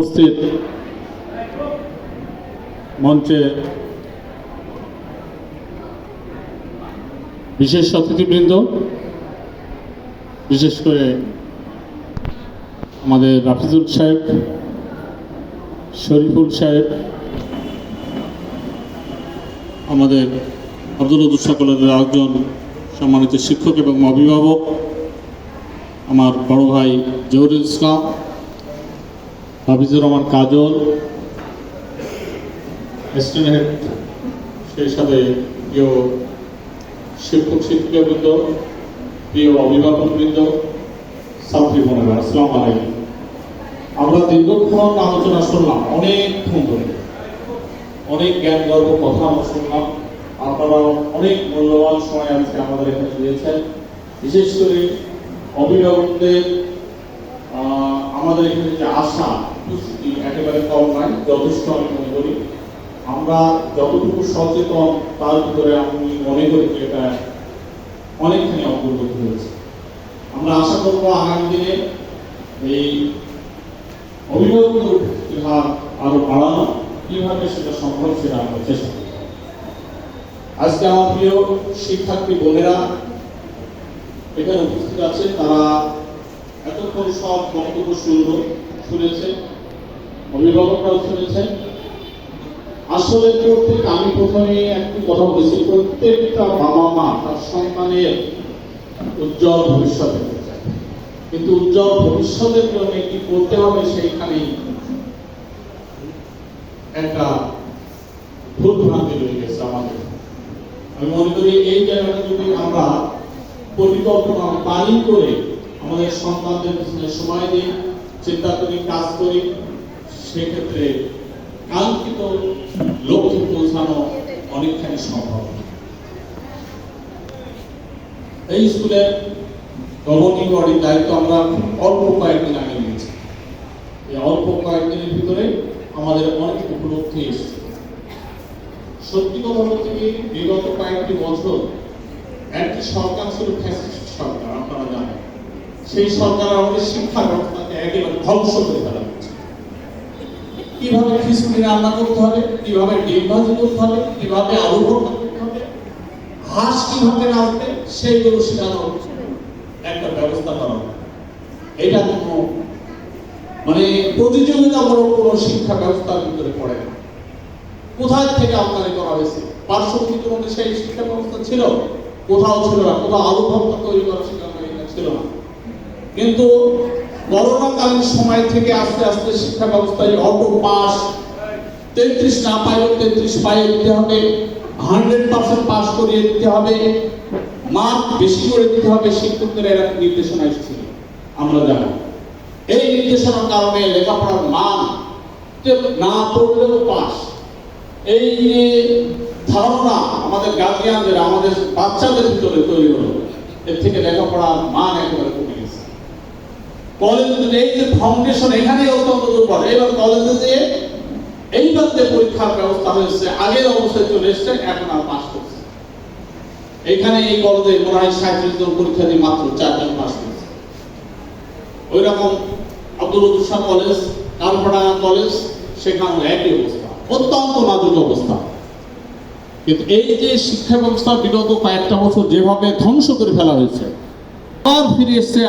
উপস্থিত মঞ্চে বিশেষ অতিথিবৃন্দ, বিশেষ করে আমাদের রাফিজুল সাহেব, শরীফুল সাহেব, আমাদের আব্দুল উদ্দুস কলেজের একজন সম্মানিত শিক্ষক এবং অভিভাবক, আমার বড় ভাই জহুরুল ইসলাম, হাফিজুর রহমান কাজল, অ্যাসিস্ট্যান্ট হেড, সেই সাথে প্রিয় শিক্ষক শিক্ষিকাবৃন্দ, প্রিয় অভিভাবকবৃন্দ, ছাত্রী বোনেরা, আসসালামু আলাইকুম। আমরা দীর্ঘক্ষণ আলোচনা শুনলাম, অনেকক্ষণ ধরে অনেক জ্ঞান গর্ব কথা আমরা শুনলাম। আপনারা অনেক মূল্যবান সময় আজকে আমাদের এখানে দিয়েছেন। বিশেষ করে অভিভাবকদের আমাদের এখানে যে আশা উপস্থিতি একেবারে কম নয়, যথেষ্ট আমি মনে করি। আমরা যতটুকু সচেতন তার ভিতরে আমি মনে করি যে এটা অনেকখানি অগ্রগতি হয়েছে। আমরা আশা করব আগামী দিনে এই অভিভাবকদের উপস্থিতির হার আরো বাড়ানো, কিভাবে সেটা সম্ভব সেটা আমরা চেষ্টা করব। আজকে আমার প্রিয় শিক্ষার্থী বোনেরা এখানে উপস্থিত আছে, তারা এতক্ষণ সব বক্তব্য শুনেছে, অভিভাবকরাও শুনেছেন। আসলে আমি প্রথমে একটি কথা বলেছি, প্রত্যেকটা বাবা মা তার সন্তানের উজ্জ্বল ভবিষ্যৎ দেখতে চায়, কিন্তু উজ্জ্বল ভবিষ্যতের জন্য কি করতে হবে সেইখানে একটা ভুল ভ্রান্তি রয়ে গেছে আমাদের। আমি মনে করি এই জায়গাটা যদি আমরা পরিকল্পনা প্ল্যানিং করে আমাদের সন্তানদের পিছনে সময় দিই, চিন্তা করি, কাজ করি, সেক্ষেত্রে কাঙ্ক্ষিত লক্ষ্যে পৌঁছানো অনেকখানি সম্ভব। এই স্কুলের গভর্নিং বডির দায়িত্ব আমরা অল্প কয়েকদিন আগে নিয়েছি। এই অল্প কয়েকদিনের ভিতরে আমাদের অনেক উপলব্ধি এসেছে। সত্যি কথা বলতে কি, বিগত কয়েকটি বছর একটি সরকার ছিল ফ্যাসিস্ট সরকার, আপনারা জানেন। সেই সরকার আমাদের শিক্ষা ব্যবস্থাকে একেবারে ধ্বংস করে ফেলা হচ্ছে। কিভাবে খিচুড়ি রান্না করতে হবে, কিভাবে ডিম ভাজি করতে হবে, কিভাবে আলু ভর্তা করতে হবে, হাঁস কিভাবে রাখবে, সেইগুলো শেখানোর একটা ব্যবস্থা করা হবে। এটা কোনো প্রতিযোগিতামূলক কোনো শিক্ষা ব্যবস্থার ভিতরে পড়ে না। কোথায় থেকে আমদানি করা হয়েছে? পার্শ্ববর্তী মধ্যে সেই শিক্ষা ব্যবস্থা ছিল? কোথাও ছিল না। কোথাও আলু ভর্তা তৈরি করা ছিল না। কিন্তু করোনাকালীন সময় থেকে আস্তে আস্তে শিক্ষা ব্যবস্থায় অটো পাস, 33 না পাইলেও 33 পাইয়ে দিতে হবে, 100% পাস করিয়ে দিতে হবে, মার্ক বেশি করে দিতে হবে, শিক্ষকদের এর একটা নির্দেশনা এসেছিল, আমরা জানি। এই নির্দেশনার কারণে লেখাপড়ার মান না পড়লেও পাস, এই যে ধারণা আমাদের গার্জিয়ানদের, আমাদের বাচ্চাদের ভিতরে তৈরি হলো, এর থেকে লেখাপড়ার মান একেবারে কমে গেছে। কলেজে এই যে ফাউন্ডেশন এখানে অত্যন্ত দুর্বল। এবার কলেজে যে এইবার যে পরীক্ষার ব্যবস্থা হয়েছে, আগের অবস্থায় চলে এসছে, এখন আর পাস করছে। এখানে এই কলেজে মনে হয় 37 জন পরীক্ষা দিয়ে মাত্র 4 জন পাস করছে। ওই রকম আব্দুল উদ্দুস কলেজ, কালপাড়া কলেজ, সেখানেও একই অবস্থা, অত্যন্ত নাজুক অবস্থা। কিন্তু এই যে শিক্ষা ব্যবস্থা বিগত কয়েকটা বছর যেভাবে ধ্বংস করে ফেলা হয়েছে, আর ফিরে এসছে